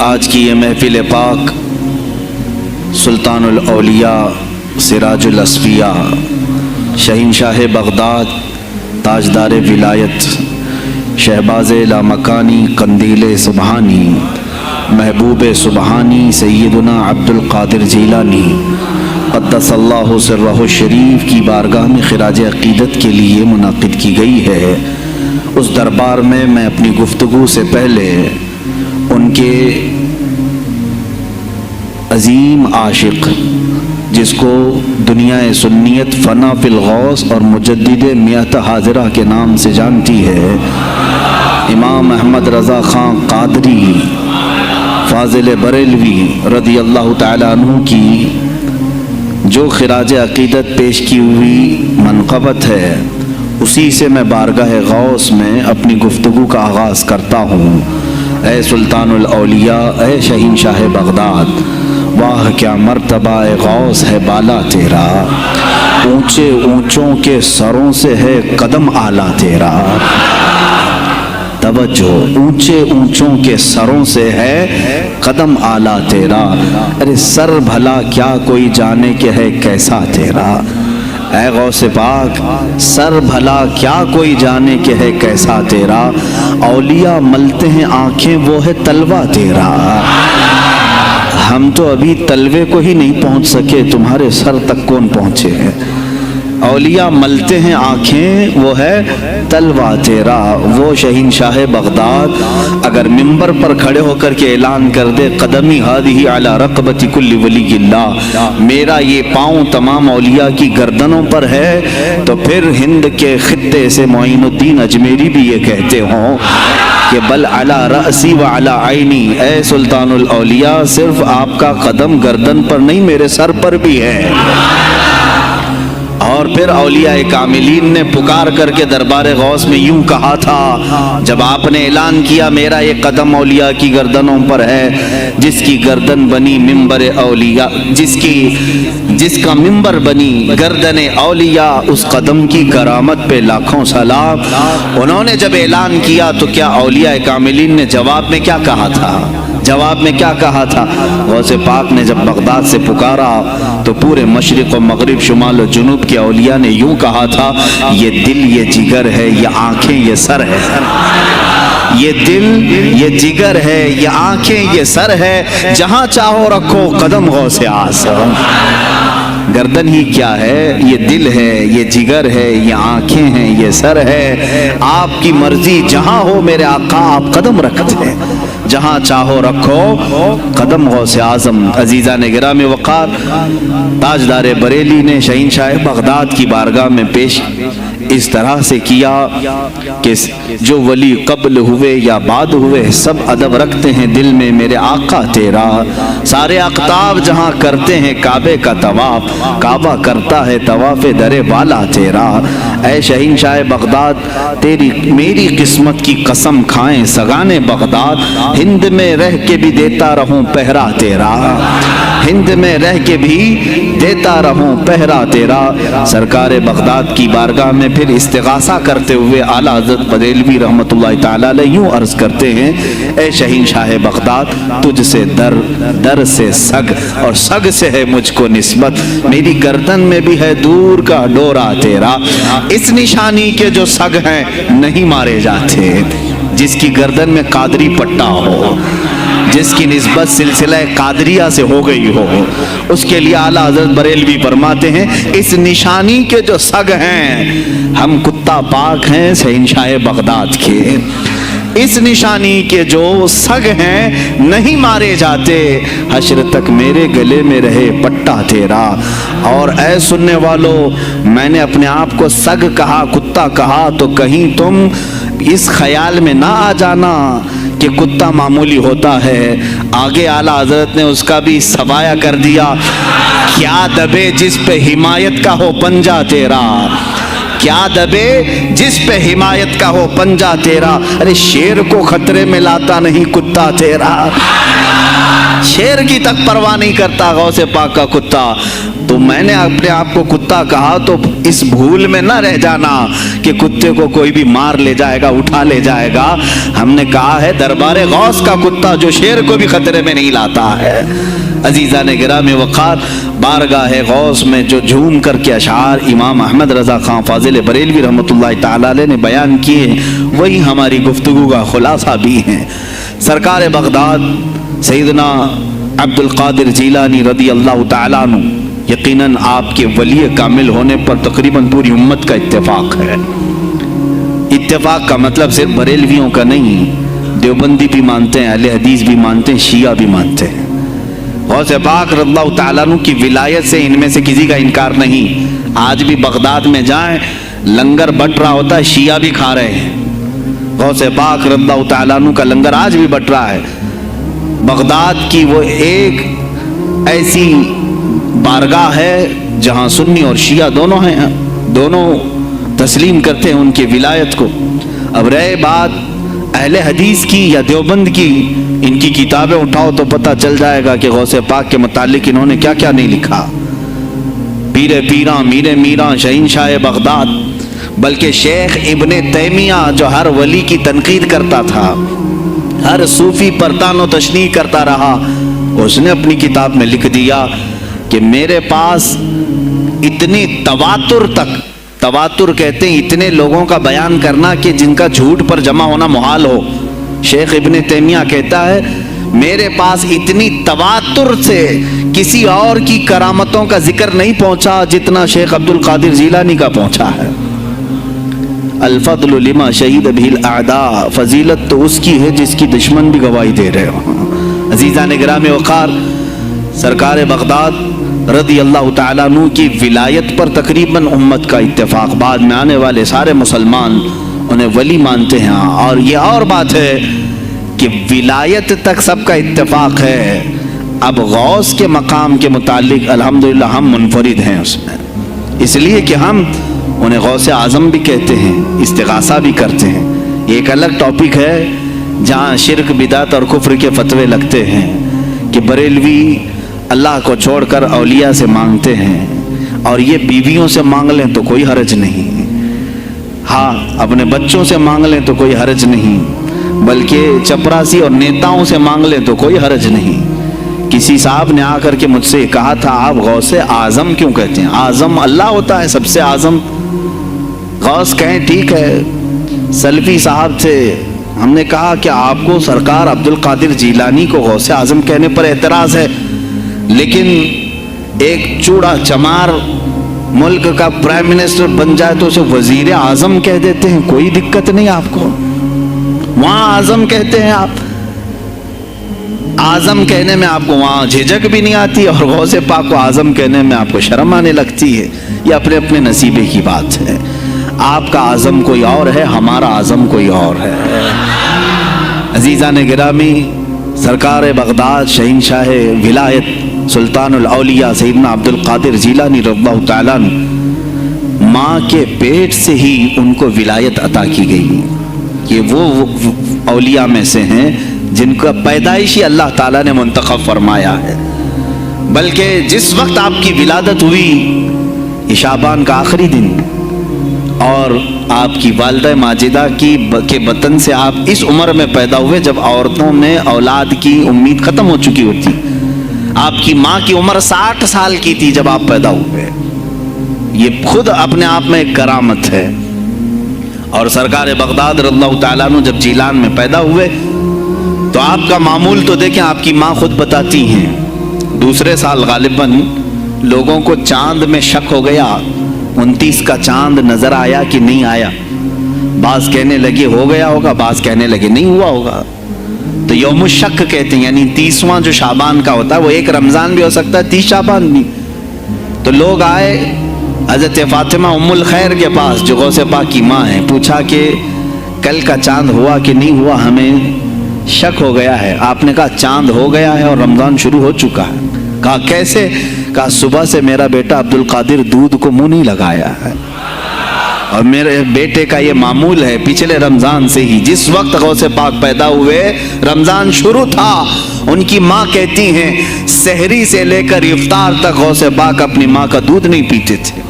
آج کی یہ محفل پاک سلطان الاولیاء سراج الاصفیاء شہنشاہ بغداد تاجدار ولایت شہباز لامکانی قندیل سبحانی محبوب سبحانی سیدنا عبد القادر جیلانی قدس اللہ سرہ الشریف کی بارگاہ میں خراج عقیدت کے لیے منعقد کی گئی ہے۔ اس دربار میں میں اپنی گفتگو سے پہلے ان کے عظیم عاشق جس کو دنیا سنیت فنا فی الغوث اور مجدد میت حاضرہ کے نام سے جانتی ہے، امام احمد رضا خان قادری فاضل بریلوی رضی اللہ تعالیٰ عنہ کی جو خراج عقیدت پیش کی ہوئی منقبت ہے، اسی سے میں بارگاہ غوث میں اپنی گفتگو کا آغاز کرتا ہوں۔ اے سلطان الاولیاء، اے شہنشاہ بغداد، واہ کیا مرتبہ غوث ہے بالا تیرا، اونچے اونچوں کے سروں سے ہے قدم اعلیٰ تیرا۔ توجہ، اونچے اونچوں کے سروں سے ہے قدم اعلیٰ تیرا، ارے سر بھلا کیا کوئی جانے کہ ہے کیسا تیرا۔ اے غوث پاک، سر بھلا کیا کوئی جانے کہ ہے کیسا تیرا، اولیاء ملتے ہیں آنکھیں وہ ہے تلوہ تیرا۔ ہم تو ابھی تلوے کو ہی نہیں پہنچ سکے، تمہارے سر تک کون پہنچے ہیں۔ اولیاء ملتے ہیں آنکھیں وہ ہے تلوہ تیرا۔ وہ شہنشاہ بغداد اگر منبر پر کھڑے ہو کر کے اعلان کر دے قدمی ہادی علی رقبت کل ولی اللہ، میرا یہ پاؤں تمام اولیاء کی گردنوں پر ہے، تو پھر ہند کے خطے سے معین الدین اجمیری بھی یہ کہتے ہوں کہ بل علی رأسی و علی عینی، اے سلطان الاولیاء صرف آپ کا قدم گردن پر نہیں میرے سر پر بھی ہے۔ اور پھر اولیاء کاملین نے پکار کر کے دربار غوث میں یوں کہا تھا جب آپ نے اعلان کیا میرا یہ قدم اولیاء کی گردنوں پر ہے، جس کی گردن بنی منبر اولیاء، جس کا منبر بنی گردن اولیاء، اس قدم کی کرامت پہ لاکھوں سلام۔ انہوں نے جب اعلان کیا تو کیا اولیاء کاملین نے جواب میں کیا کہا تھا؟ جواب میں کیا کہا تھا؟ غوث پاک نے جب بغداد سے پکارا تو پورے مشرق و مغرب شمال و جنوب کے اولیاء نے یوں کہا تھا، یہ دل یہ جگر ہے، یہ آنکھیں یہ سر ہے۔ یہ دل یہ جگر ہے، یہ آنکھیں یہ سر ہے، جہاں چاہو رکھو قدم غوث اعظم۔ گردن ہی کیا ہے، یہ دل ہے، یہ جگر ہے، یہ آنکھیں ہیں، یہ سر ہے، آپ کی مرضی جہاں ہو میرے آقا آپ قدم رکھتے ہیں، جہاں چاہو رکھو قدم غوث اعظم۔ عزیزان گرامی وقار، تاجدار بریلی نے شہنشاہ بغداد کی بارگاہ میں پیش اس طرح سے کیا کہ جو ولی قبل ہوئے یا بعد ہوئے سب ادب رکھتے ہیں دل میں میرے آقا تیرا، سارے اقطاب جہاں کرتے ہیں کعبے کا طواف، کعبہ کرتا ہے طواف در والا تیرا۔ اے شہنشاہ بغداد، تیری میری قسمت کی قسم کھائیں سگانے بغداد، ہند میں رہ کے بھی دیتا رہوں پہرا تیرا، ہند میں رہ کے بھی دیتا رہوں پہرا تیرا۔ سرکار بغداد کی بارگاہ میں پھر استغاثہ کرتے ہوئے اعلیٰ حضرت بریلوی رحمۃ اللہ تعالیٰ علیہ یوں عرض کرتے ہیں، اے شہنشاہ بغداد، تجھ سے در، در سے سگ، اور سگ سے ہے مجھ کو نسبت، میری گردن میں بھی ہے دور کا ڈورا تیرا۔ اس نشانی کے جو سگ ہیں نہیں مارے جاتے، جس کی گردن میں قادری پٹا ہو، جس کی نسبت سلسلہ قادریہ سے ہو گئی ہو، اس کے لیے اعلیٰ حضرت بریلوی فرماتے ہیں اس نشانی کے جو سگ ہیں، ہم کتا پاک ہیں شہنشاہ بغداد کے، اس نشانی کے جو سگ ہیں نہیں مارے جاتے، حشر تک میرے گلے میں رہے پٹا تیرا۔ اور اے سننے والو، میں نے اپنے آپ کو سگ کہا، کتا کہا، تو کہیں تم اس خیال میں نہ آ جانا کہ کتا معمولی ہوتا ہے۔ آگے اعلیٰ حضرت نے اس کا بھی سوایہ کر دیا، کیا دبے جس پہ حمایت کا ہو پنجہ تیرا، کیا دبے جس پہ حمایت کا ہو پنجہ تیرا، ارے شیر کو خطرے میں لاتا نہیں کتا تیرا۔ शेर की तक परवाह नहीं करता गौसे पाक का कुत्ता। तो मैंने अपने आप को कुत्ता कहा तो इस भूल में न रह जाना कि कुत्ते को कोई भी मार ले जाएगा, उठा ले जाएगा। हमने कहा है दरबारे गौस का कुत्ता जो शेर को भी खतरे में नहीं लाता है। अजीज़ा ने गिरामी वक़ार, बारगाह गौस में जो झूम करके अशार इमाम अहमद रज़ा खां फाजिल बरेलवी रहमतुल्लाह ताला अलैह ने बयान किए, वही हमारी गुफ्तगू का खुलासा भी हैं। सरकार बगदाद सैयदना अब्दुल कादिर जीलानी रदी अल्लाह ताला अन्हु, यकीनन आपके वली कामिल होने पर तकरीबन पूरी उम्मत का इत्तेफाक है। इत्तेफाक का मतलब सिर्फ बरेलवियों का नहीं, देवबंदी भी मानते हैं, अहले हदीस भी मानते हैं, शिया भी मानते हैं। गौसे पाक रज़ियल्लाहु ताला अन्हु की विलायत से इनमें से किसी का इनकार नहीं। आज भी बगदाद में जाएं, लंगर बट रहा होता है, शिया भी खा रहे हैं। गौसे पाक रज़ियल्लाहु ताला अन्हु का लंगर आज भी बट रहा है। बगदाद की वो एक ऐसी बारगाह है जहां सुन्नी और शिया दोनों हैं, दोनों तस्लीम करते हैं उनकी विलायत को। अब रहे बात अहले हदीस की या देवबंद की, इनकी किताबें उठाओ तो पता चल जाएगा कि गौसे पाक के मुतालिक इन्होंने क्या क्या नहीं लिखा। पीरे पीरा मीरे मीरा शहीनशाह बगदाद, बल्कि शेख इब्ने तैमिया जो हर वली की तनकीद करता था, हर सूफी पर तानो तशनीह करता रहा, उसने अपनी किताब में लिख दिया कि मेरे पास इतनी तवातुर तक, तवातुर कहते हैं इतने लोगों का बयान करना कि जिनका झूठ पर जमा होना मुहाल हो। शेख इब्ने तैमिया कहता है मेरे पास इतनी तवातुर से किसी और की करामतों का जिक्र नहीं पहुंचा जितना शेख अब्दुल कादिर जीलानी का पहुंचा है। अल-फज़्लु लिमा शहीद बिहिल आदा, फजीलत तो उसकी है जिसकी दुश्मन भी गवाही दे रहे हो। अजीज़ा ने गिरामी वक़ार, सरकार बगदाद रदी अल्लाह ताला अन्हु की विलायत पर तकरीबन उम्मत का इत्तेफाक, बाद में आने वाले सारे मुसलमान उन्हें वली मानते हैं। और ये और बात है कि विलायत तक सबका इत्तेफाक है। अब गौस के मकाम के मुतालिक अल्हम्दुलिल्लाह हम मुनफरिद हैं उसमें, इसलिए कि हम उन्हें गौसे आज़म भी कहते हैं, इस्तिगासा भी करते हैं। एक अलग टॉपिक है जहाँ शिरक बिदात और कुफ्र के फतवे लगते हैं कि बरेलवी अल्लाह को छोड़कर औलिया से मांगते हैं, और ये बीवियों से मांग लें तो कोई हर्ज नहीं, हाँ अपने बच्चों से मांग लें तो कोई हर्ज नहीं, बल्कि चपरासी और नेताओं से मांग लें तो कोई हर्ज नहीं। किसी साहब ने आकर के मुझसे कहा था आप गौसे आज़म क्यों कहते हैं? आज़म अल्लाह होता है सबसे आज़म। गौस कहें ठीक है, सल्फी साहब थे, हमने कहा कि आपको सरकार अब्दुल कादिर जीलानी को गौसे आज़म कहने पर एतराज़ है, लेकिन एक चूड़ा चमार मुल्क का प्राइम मिनिस्टर बन जाए तो उसे वजीर आज़म कह देते हैं, कोई दिक्कत नहीं आपको, वहाँ आज़म कहते हैं आप। आज़म कहने में आपको वहाँ झिझक भी नहीं आती और गौसे पाक को आज़म कहने में आपको शर्म आने लगती है। ये अपने अपने नसीबे की बात है। आपका आज़म कोई और है, हमारा आज़म कोई और है। अजीज़ा ने गिरामी, सरकार बगदाद शहीनशाह विलायत सुल्तानुल औलिया सैयदना अब्दुल कादिर जीलानी रज़ियल्लाहु ताला अन्हु, माँ के पेट से ही उनको विलायत अता की गई। ये वो औलिया में से हैं जिनका पैदाइशी अल्लाह ताला ने मुंतखब फरमाया है। बल्कि जिस वक्त आपकी विलादत हुई, ये शाबान का आखिरी दिन, और आपकी वालिदा माजिदा के बतन से आप इस उम्र में पैदा हुए जब औरतों में औलाद की उम्मीद ख़त्म हो चुकी होती। आपकी माँ की उम्र 60 साल की थी जब आप पैदा हुए। ये खुद अपने आप में एक करामत है। और सरकार बगदाद रज़ियल्लाहु ताला अन्हु जब जीलान में पैदा हुए तो आपका मामूल तो देखें, आपकी माँ खुद बताती हैं, दूसरे साल गालिबन लोगों को चांद में शक हो गया, 29 का चांद नजर आया कि नहीं आया। बाज कहने लगे हो गया होगा, बाज कहने लगे नहीं हुआ होगा। तो यौम शक कहते हैं, यानी 30वां जो शाबान का होता है, वो एक रमजान भी हो सकता है, 30 शाबान भी। तो लोग आए हजरत फातिमा उम्मुल खैर के पास जो गौसे पाक की माँ है, पूछा कि कल का चांद हुआ कि नहीं हुआ, हमें शक हो गया है। आपने कहा चांद हो गया है और रमजान शुरू हो चुका है। कहा कैसे? कहा सुबह से मेरा बेटा अब्दुल कादिर दूध को मुंह नहीं लगाया है। اور میرے بیٹے کا یہ معمول ہے پچھلے رمضان سے ہی، جس وقت غوث پاک پیدا ہوئے رمضان شروع تھا، ان کی ماں کہتی ہیں سحری سے لے کر افطار تک غوث پاک اپنی ماں کا دودھ نہیں پیتے تھے۔